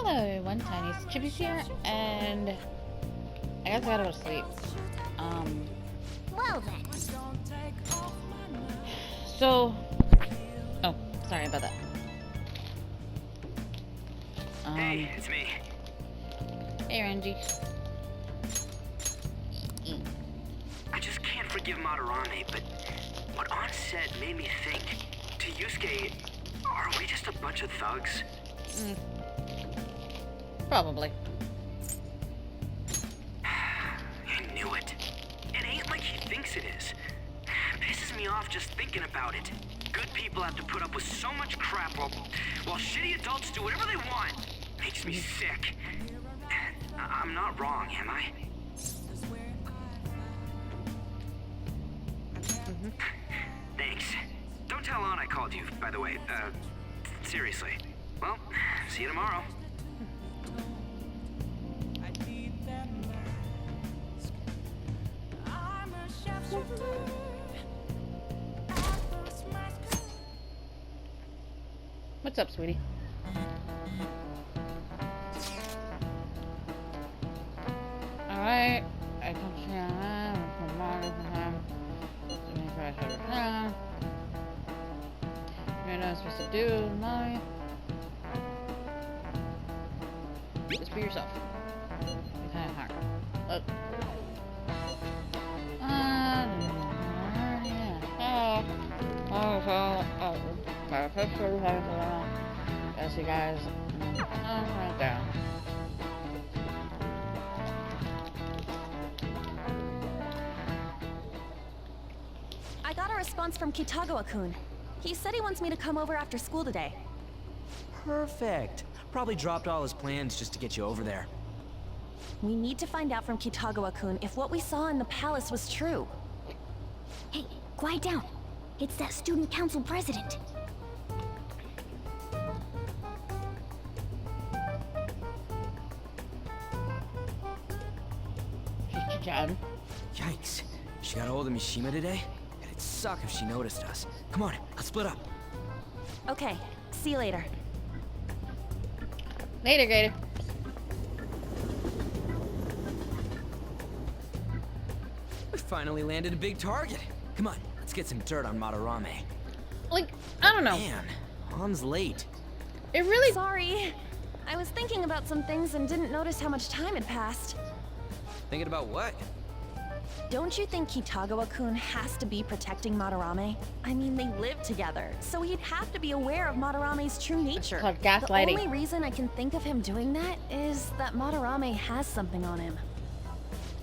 Hello everyone, Tiniestofchibis here, and I guess I gotta go to sleep. Well then. So, oh, sorry about that. Hey, it's me. Hey, Renji. I just can't forgive Madarame, but what Aunt said made me think, to Yusuke, are we just a bunch of thugs? Probably. I knew it. It ain't like he thinks it is. Pisses me off just thinking about it. Good people have to put up with so much crap while shitty adults do whatever they want. Makes me sick. I'm not wrong, am I? Thanks. Don't tell Aunt I called you, by the way. Seriously. Well, see you tomorrow. What's up, sweetie? Alright. I come to you're not supposed to do, Molly. Just be yourself. It's kind of hard. Look. Yes, you guys. Right there. I got a response from Kitagawa-kun. He said he wants me to come over after school today. Perfect. Probably dropped all his plans just to get you over there. We need to find out from Kitagawa-kun if what we saw in the palace was true. Hey, quiet down. It's that student council president. Just chatting. Yikes. She got a hold of Mishima today? It'd suck if she noticed us. Come on, let's split up. Okay, see you later. Later, Gator. We finally landed a big target. Come on, let's get some dirt on Madarame. Like, I don't know. Man, Han's late. It really. Sorry. I was thinking about some things and didn't notice how much time had passed. Thinking about what? Don't you think Kitagawa-kun has to be protecting Madarame? I mean, they live together, so he'd have to be aware of Madarame's true nature. It's called The gaslighting. only reason I can think of him doing that is that Madarame has something on him.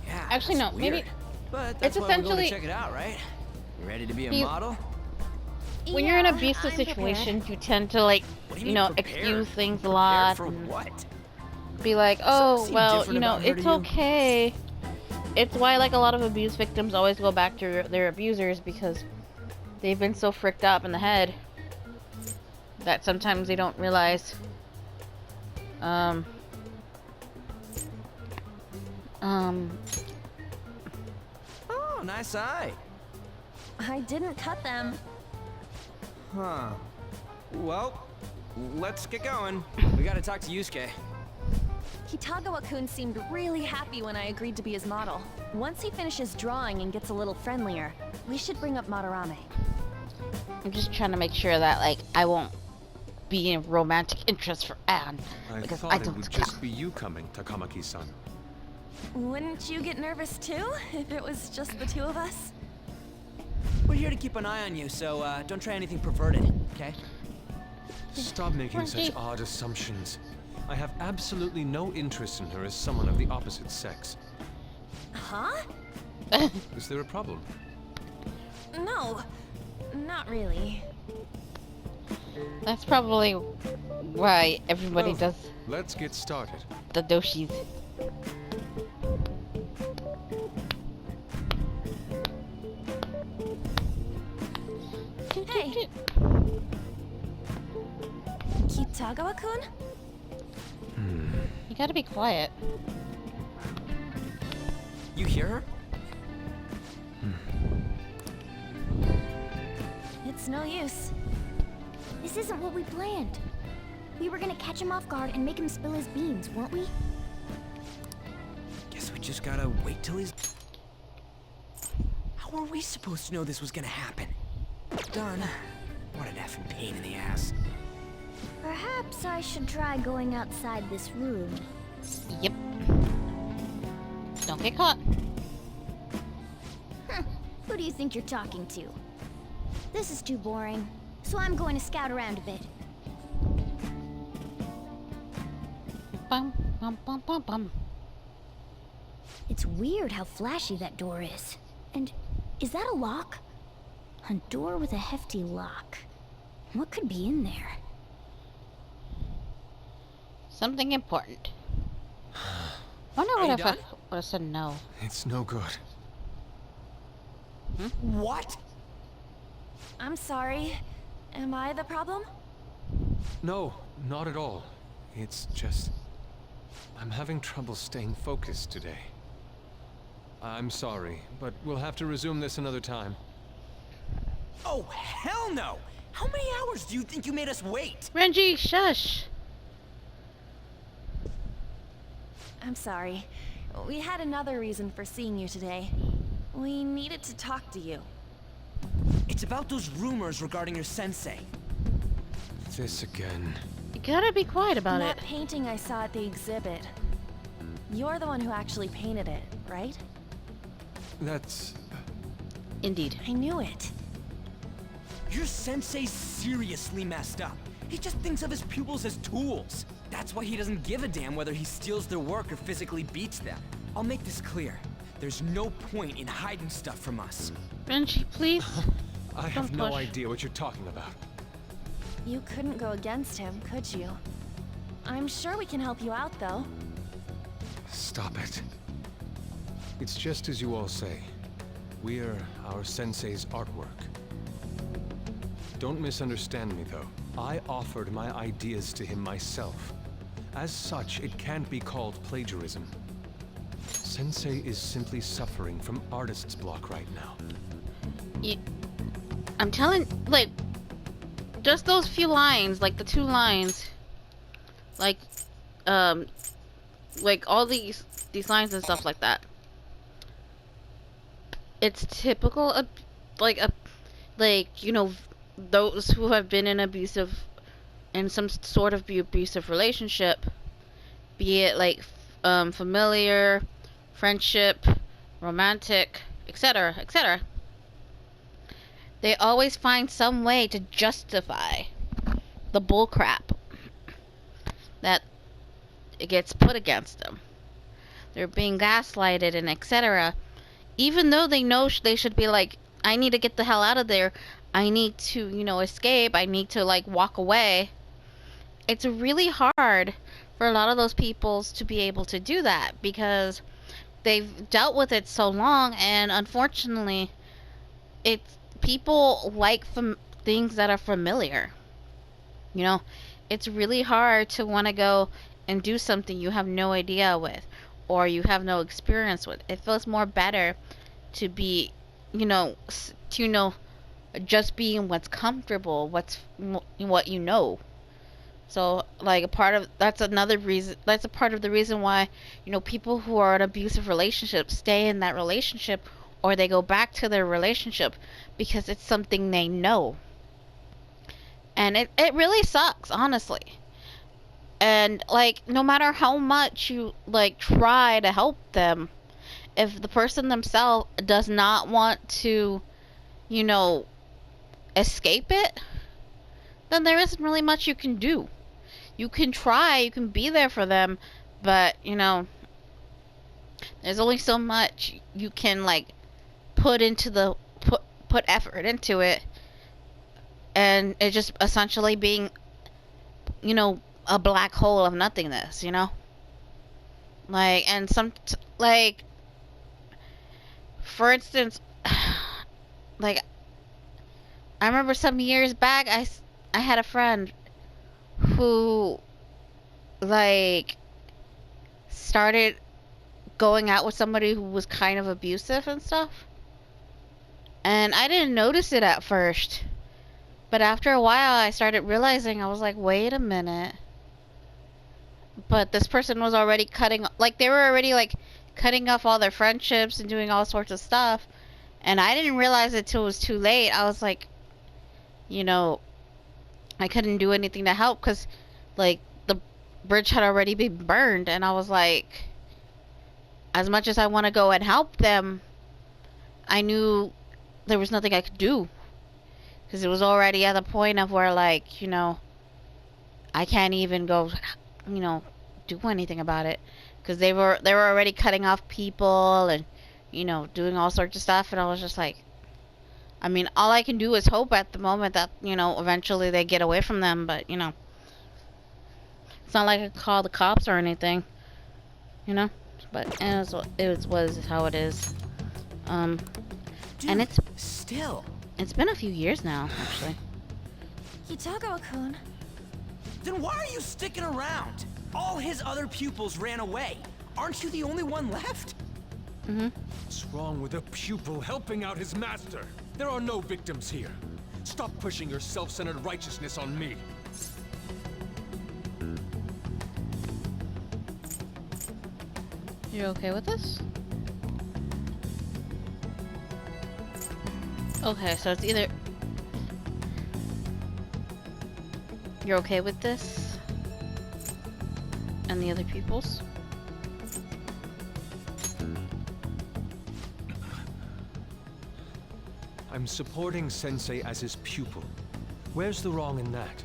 Yeah. Actually, that's no, maybe- weird. But that's it's why we're going essentially- to check it out, right? You ready to be a You- model? When you're in Yeah, abusive I'm prepared. situations, you tend to, like, What do you mean know, prepared? excuse things a Prepared lot. for And what? be like, Something oh, seemed well, different you know, about her it's to you? okay. It's why, like, a lot of abuse victims always go back to their abusers because they've been so fricked up in the head that sometimes they don't realize. Oh, nice eye. I didn't cut them. Huh. Well, let's get going. We gotta talk to Yusuke. Kitagawa-kun seemed really happy when I agreed to be his model. Once he finishes drawing and gets a little friendlier, we should bring up Madarame. I'm just trying to make sure that, like, I won't be a romantic interest for Anne because thought I it don't would care. just be you coming, Takamaki-san. Wouldn't you get nervous too, if it was just the two of us? We're here to keep an eye on you, so don't try anything perverted, okay? Stop making such Monkey. odd assumptions. I have absolutely no interest in her as someone of the opposite sex. Huh? Is there a problem? No, not really. That's probably why everybody Well, does Let's get started. the doshis. Hey. Kitagawa-kun? You gotta be quiet. You hear her? It's no use. This isn't what we planned. We were gonna catch him off guard and make him spill his beans, weren't we? Guess we just gotta wait till he's... How were we supposed to know this was gonna happen? Darn. What an effing pain in the ass. Perhaps I should try going outside this room. Yep. Don't get caught. Who do you think you're talking to? This is too boring, so I'm going to scout around a bit. Bum, bum, bum, bum, bum. It's weird how flashy that door is. And is that a lock? A door with a hefty lock. What could be in there? Something important. I wonder what if I would have said no. It's no good. What? I'm sorry. Am I the problem? No, not at all. It's just... I'm having trouble staying focused today. I'm sorry, but we'll have to resume this another time. Oh, hell no! How many hours do you think you made us wait? Renji, shush! I'm sorry. We had another reason for seeing you today. We needed to talk to you. It's about those rumors regarding your sensei. This again. You gotta be quiet about That it. painting I saw at the exhibit. You're the one who actually painted it, right? That's... Indeed. I knew it. Your sensei's seriously messed up. He just thinks of his pupils as tools. That's why he doesn't give a damn whether he steals their work or physically beats them. I'll make this clear. There's no point in hiding stuff from us. Renji, please. I have Don't no push. idea what you're talking about. You couldn't go against him, could you? I'm sure we can help you out, though. Stop it. It's just as you all say. We're our sensei's artwork. Don't misunderstand me, though. I offered my ideas to him myself. As such, it can't be called plagiarism. Sensei is simply suffering from artist's block right now. I'm telling, like, just those few lines, like the 2 lines, like all these lines and stuff like that. It's typical of, like you know, those who have been in some sort of abusive relationship, be it like familiar, friendship, romantic, etc., etc. They always find some way to justify the bullcrap that it gets put against them. They're being gaslighted and etc. Even though they know they should be like, I need to get the hell out of there. I need to, you know, escape. I need to, like, walk away. It's really hard for a lot of those people to be able to do that because they've dealt with it so long, and unfortunately, people like things that are familiar. You know, it's really hard to want to go and do something you have no idea with or you have no experience with. It feels more better to be, just being what's comfortable, what you know. So, like, that's a part of the reason why, people who are in abusive relationships stay in that relationship or they go back to their relationship because it's something they know. And it really sucks, honestly. And, like, no matter how much you, like, try to help them, if the person themselves does not want to, escape it, then there isn't really much you can do. You can try, you can be there for them, but, there's only so much you can, like, put effort into it, and it just essentially being, a black hole of nothingness, like, and for instance, like, I remember some years back, I had a friend who, like, started going out with somebody who was kind of abusive and stuff. And I didn't notice it at first. But after a while, I started realizing, I was like, wait a minute. but this person was already they were already like cutting off all their friendships and doing all sorts of stuff, and I didn't realize it till it was too late. I was like, you know, I couldn't do anything to help because like the bridge had already been burned, and I was like, as much as I want to go and help them, I knew there was nothing I could do because it was already at the point of where, like, you know, I can't even go, you know, do anything about it because they were already cutting off people and, you know, doing all sorts of stuff, and I was just like, I mean, all I can do is hope at the moment that, you know, eventually they get away from them, but, you know, it's not like I could call the cops or anything, you know, but it was how it is. Dude, And it's been a few years now, actually. Kitagawa-kun. Then why are you sticking around? All his other pupils ran away. Aren't you the only one left? What's wrong with a pupil helping out his master? There are no victims here. Stop pushing your self-centered righteousness on me. You okay with this? Okay, so it's either you're okay with this and the other pupils. I'm supporting Sensei as his pupil. Where's the wrong in that?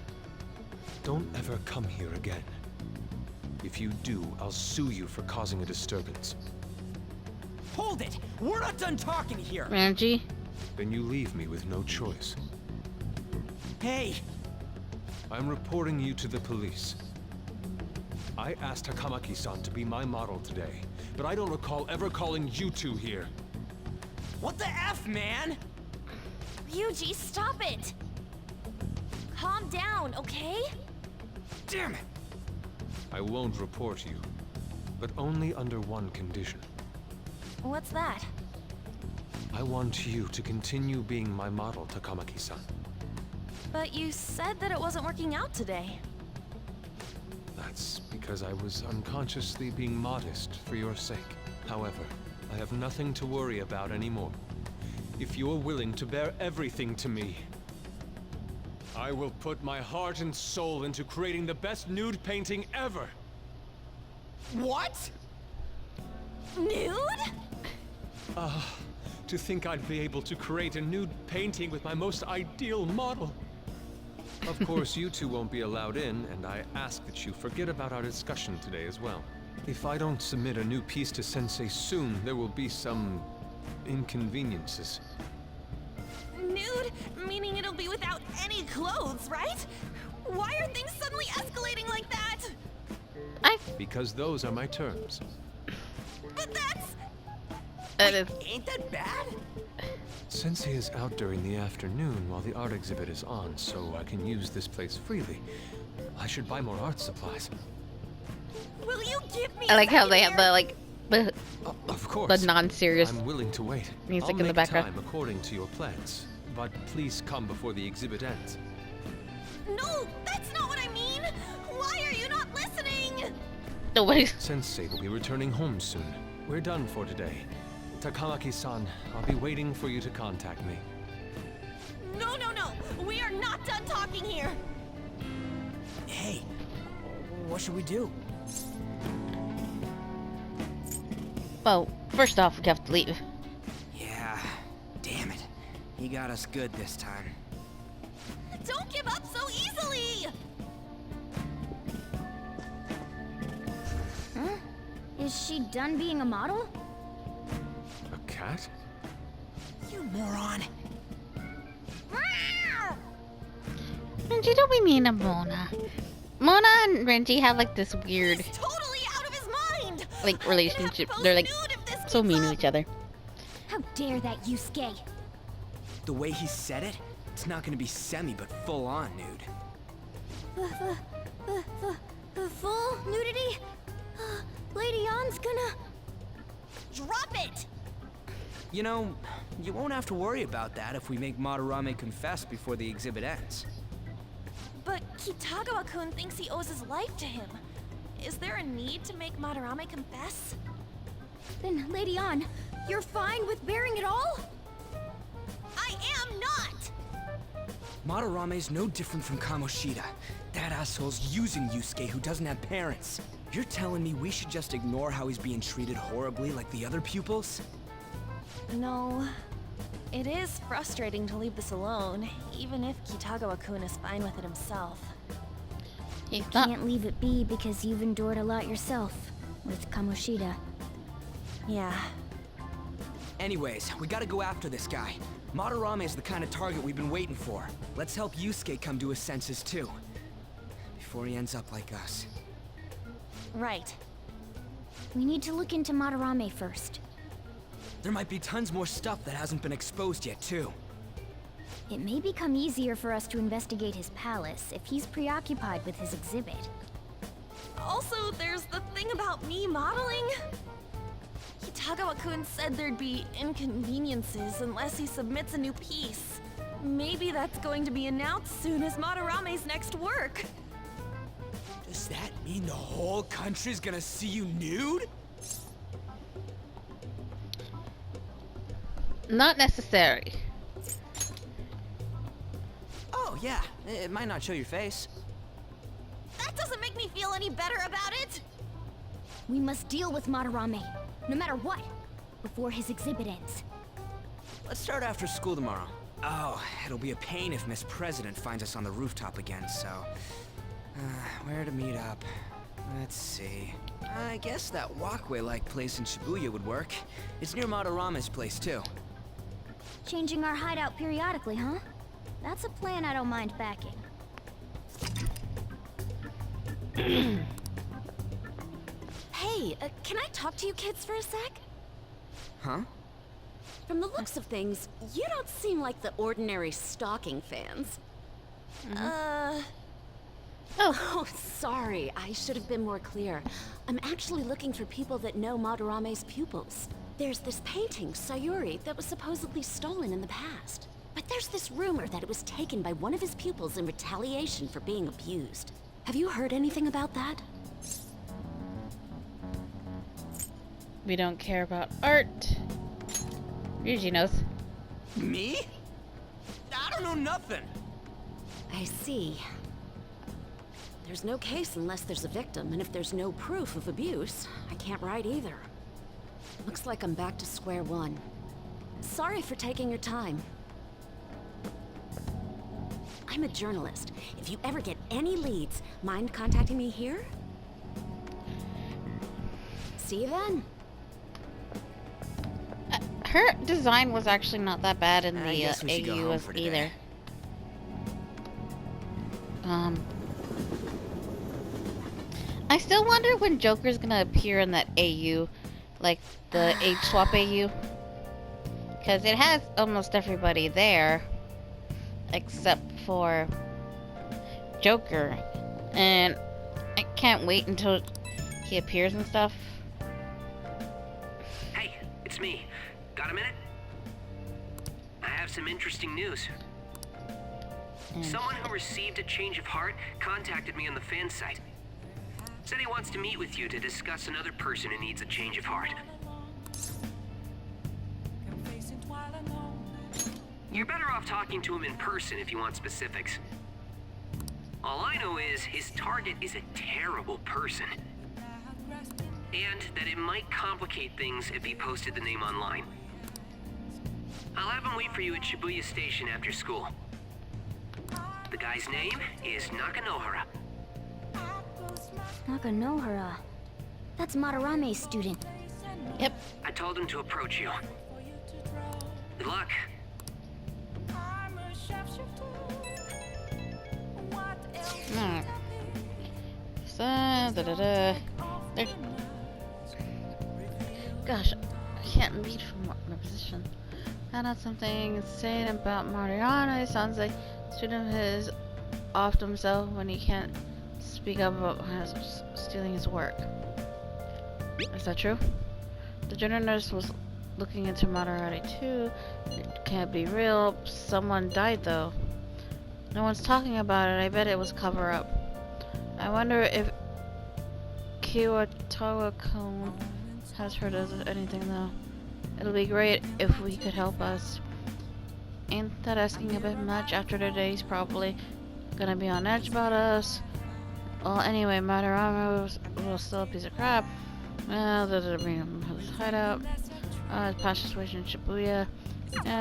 Don't ever come here again. If you do, I'll sue you for causing a disturbance. Hold it! We're not done talking here! Ranji? Then you leave me with no choice. Hey! I'm reporting you to the police. I asked Takamaki-san to be my model today, but I don't recall ever calling you two here. What the F, man? Ryuji, stop it! Calm down, okay? Damn it! I won't report you, but only under one condition. What's that? I want you to continue being my model, Takamaki-san. But you said that it wasn't working out today. That's because I was unconsciously being modest for your sake. However, I have nothing to worry about anymore. If you're willing to bear everything to me, I will put my heart and soul into creating the best nude painting ever! What? Nude? To think I'd be able to create a nude painting with my most ideal model. Of course, you two won't be allowed in, and I ask that you forget about our discussion today as well. If I don't submit a new piece to Sensei soon, there will be some inconveniences. Nude? Meaning it'll be without any clothes, right? Why are things suddenly escalating like that? Because those are my terms. But that's... Ain't that bad? Sensei is out during the afternoon while the art exhibit is on, so I can use this place freely. I should buy more art supplies. Will you give me I like how a they second have here? the Of course. the non-serious I'm willing to wait. music I'll in the make background. time according to your plans, but please come before the exhibit ends. No, that's not what I mean! Why are you not listening? Nobody's Sensei will be returning home soon. We're done for today. Takamaki-san, I'll be waiting for you to contact me. No, no, no! We are not done talking here! Hey, what should we do? Well, first off, we have to leave. Yeah, damn it. He got us good this time. Don't give up so easily! Huh? Is she done being a model? A cat? You moron. Renji, don't be mean to Mona. Mona and Renji have like this weird He's totally out of his mind! like relationship. They're like so mean to each other. How dare that Yusuke? The way he said it, it's not gonna be semi, but full on nude. The full nudity? Lady Yan's gonna... Drop it! You know, you won't have to worry about that if we make Madarame confess before the exhibit ends. But Kitagawa-kun thinks he owes his life to him. Is there a need to make Madarame confess? Then, Lady Ann, you're fine with bearing it all? I am not! Madarame's no different from Kamoshida. That asshole's using Yusuke who doesn't have parents. You're telling me we should just ignore how he's being treated horribly like the other pupils? No. It is frustrating to leave this alone, even if Kitagawa-kun is fine with it himself. He's not. Can't leave it be because you've endured a lot yourself with Kamoshida. Yeah. Anyways, we gotta go after this guy. Madarame is the kind of target we've been waiting for. Let's help Yusuke come to his senses too. Before he ends up like us. Right. We need to look into Madarame first. There might be tons more stuff that hasn't been exposed yet too. It may become easier for us to investigate his palace if he's preoccupied with his exhibit. Also, there's the thing about me modeling. Kitagawa-kun said there'd be inconveniences unless he submits a new piece. Maybe that's going to be announced soon as Madarame's next work. Does that mean the whole country's gonna see you nude? Not necessary. Oh yeah, it might not show your face. That doesn't make me feel any better about it! We must deal with Madarame, no matter what, before his exhibit ends. Let's start after school tomorrow. Oh, it'll be a pain if Miss President finds us on the rooftop again, so... where to meet up? Let's see... I guess that walkway-like place in Shibuya would work. It's near Madarame's place, too. Changing our hideout periodically, huh? That's a plan I don't mind backing. Hey, can I talk to you kids for a sec? Huh? From the looks of things, you don't seem like the ordinary stalking fans. Oh, sorry. I should have been more clear. I'm actually looking for people that know Madarame's pupils. There's this painting, Sayuri, that was supposedly stolen in the past. But there's this rumor that it was taken by one of his pupils in retaliation for being abused. Have you heard anything about that? We don't care about art. Ryuji knows. Me? I don't know nothing! I see. There's no case unless there's a victim, and if there's no proof of abuse, I can't write either. Looks like I'm back to square one. Sorry for taking your time. I'm a journalist. If you ever get any leads, mind contacting me here? See you then. Her design was actually not that bad in I the guess we should go home AU for either. today. I still wonder when Joker's gonna appear in that AU, like the age swap AU, because it has almost everybody there, except for Joker, and I can't wait until he appears and stuff. Hey, it's me. Got a minute? I have some interesting news. And Someone who received a change of heart contacted me on the fan site. Said he wants to meet with you to discuss another person who needs a change of heart. You're better off talking to him in person if you want specifics. All I know is his target is a terrible person. And that it might complicate things if he posted the name online. I'll have him wait for you at Shibuya Station after school. The guy's name is Nakanohara. Nakanohara. That's Madarame's student. yep. I told him to approach you. Good luck. Alright. So, da-da-da. There. Gosh, I can't lead from my position. Found out something insane about Mariana. It sounds like a student of his offed himself when he can't speak up about stealing his work. Is that true? The junior nurse was looking into Maserati too. It can't be real. Someone died though. No one's talking about it. I bet it was cover up. I wonder if Kiwatawa-kun has heard of anything though. It'll be great if we could help us. Ain't that asking a bit much after today's probably gonna be on edge about us? Well, anyway, Madarama was still a piece of crap. Well, his hideout. His past situation in Shibuya.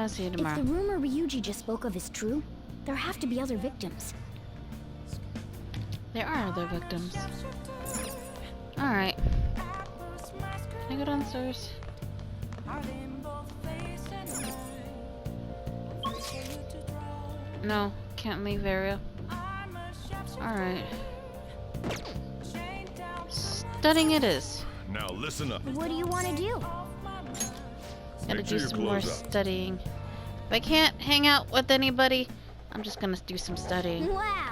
See you tomorrow. If the rumor Ryuji just spoke of is true, there have to be other victims. There are other victims. Alright. Can I go downstairs? No, can't leave area. Alright. Studying it is. Now listen up. What do you want to do? Gotta Make do sure your some more clothes up. studying. If I can't hang out with anybody, I'm just gonna do some studying. Wow.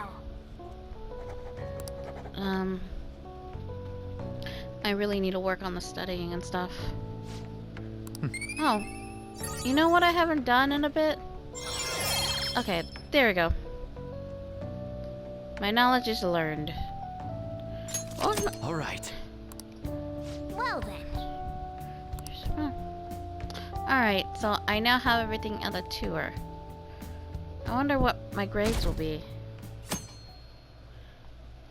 I really need to work on the studying and stuff. Oh. You know what I haven't done in a bit? Okay, there we go. My knowledge is learned. Oh, no. All right. Well then. Alright, so I now have everything on the tour. I wonder what my grades will be.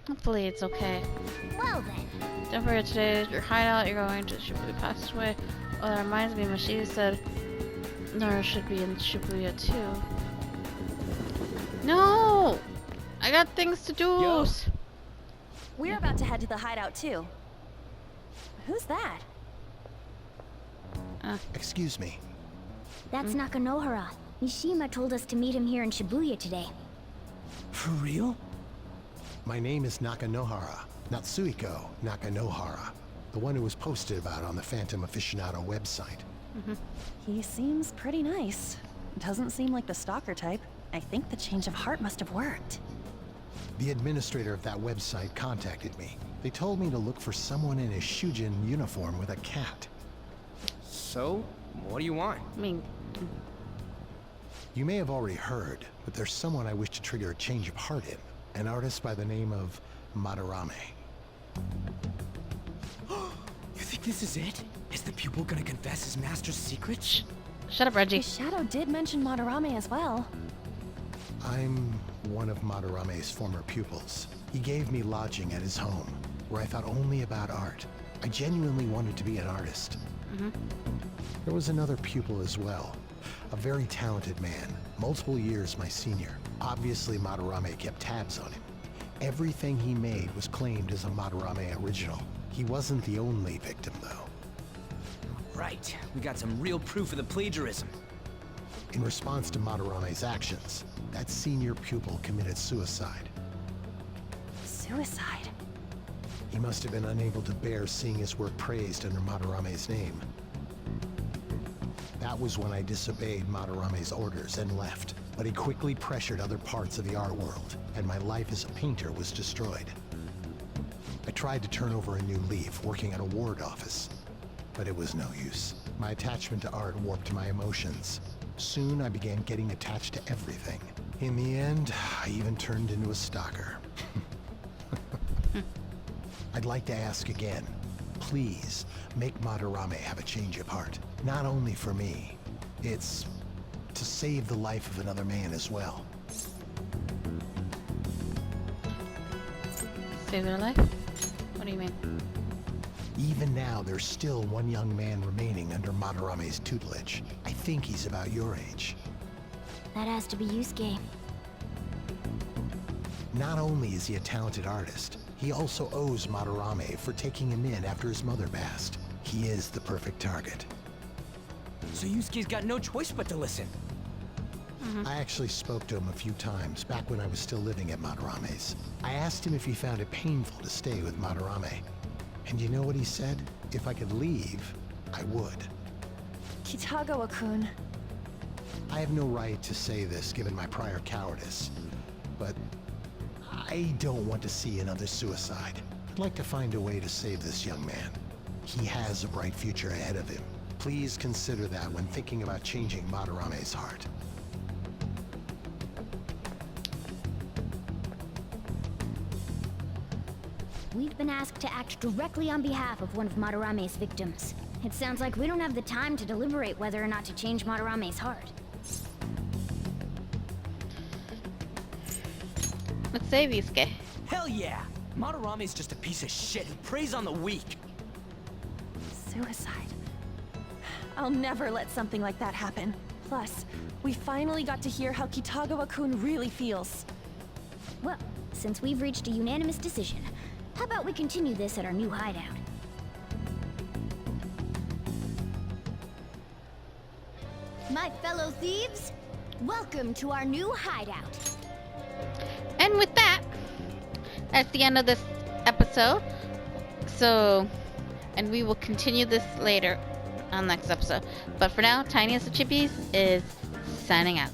Hopefully it's okay. Well then. Don't forget today is your hideout. You're going to Shibuya Passageway. Oh, that reminds me, Mashi said Nora should be in Shibuya too. No! I got things to do. Yo. We're about to head to the hideout too. Who's that? Excuse me. That's Nakanohara. Mishima told us to meet him here in Shibuya today. For real? My name is Nakanohara. Natsuhiko Nakanohara. The one who was posted about on the Phantom Aficionado website. He seems pretty nice. Doesn't seem like the stalker type. I think the change of heart must have worked. The administrator of that website contacted me. They told me to look for someone in a Shujin uniform with a cat. So, what do you want? I mean, You may have already heard, but there's someone I wish to trigger a change of heart in. An artist by the name of Madarame. You think this is it? Is the pupil gonna confess his master's secrets? shut up, Reggie. The shadow did mention Madarame as well. I'm one of Madarame's former pupils. He gave me lodging at his home, where I thought only about art. I genuinely wanted to be an artist. There was another pupil as well. A very talented man, multiple years my senior. Obviously, Madarame kept tabs on him. Everything he made was claimed as a Madarame original. He wasn't the only victim, though. Right. We got some real proof of the plagiarism. In response to Madarame's actions, that senior pupil committed suicide. Suicide. He must have been unable to bear seeing his work praised under Madarame's name. That was when I disobeyed Madarame's orders and left. But he quickly pressured other parts of the art world, and my life as a painter was destroyed. I tried to turn over a new leaf, working at a ward office. But it was no use. My attachment to art warped my emotions. Soon I began getting attached to everything. In the end, I even turned into a stalker. I'd like to ask again. Please, make Madarame have a change of heart. Not only for me. It's to save the life of another man as well. Save their life? What do you mean? Even now, there's still one young man remaining under Madarame's tutelage. I think he's about your age. That has to be Yusuke. Not only is he a talented artist, he also owes Madarame for taking him in after his mother passed. He is the perfect target. So Yusuke's got no choice but to listen. I actually spoke to him a few times back when I was still living at Madarame's. I asked him if he found it painful to stay with Madarame. And you know what he said? If I could leave, I would. Kitagawa-kun. I have no right to say this given my prior cowardice, but I don't want to see another suicide. I'd like to find a way to save this young man. He has a bright future ahead of him. Please consider that when thinking about changing Madarame's heart. We've I've been asked to act directly on behalf of one of Madarame's victims. It sounds like we don't have the time to deliberate whether or not to change Madarame's heart. Let's save Yusuke. Hell yeah! Madarame's just a piece of shit who preys on the weak. Suicide. I'll never let something like that happen. Plus, we finally got to hear how Kitagawa-kun really feels. Well, since we've reached a unanimous decision, how about we continue this at our new hideout? My fellow thieves, welcome to our new hideout. And with that, that's the end of this episode. So, and we will continue this later on next episode. But for now, Tiniestofchibis is signing out.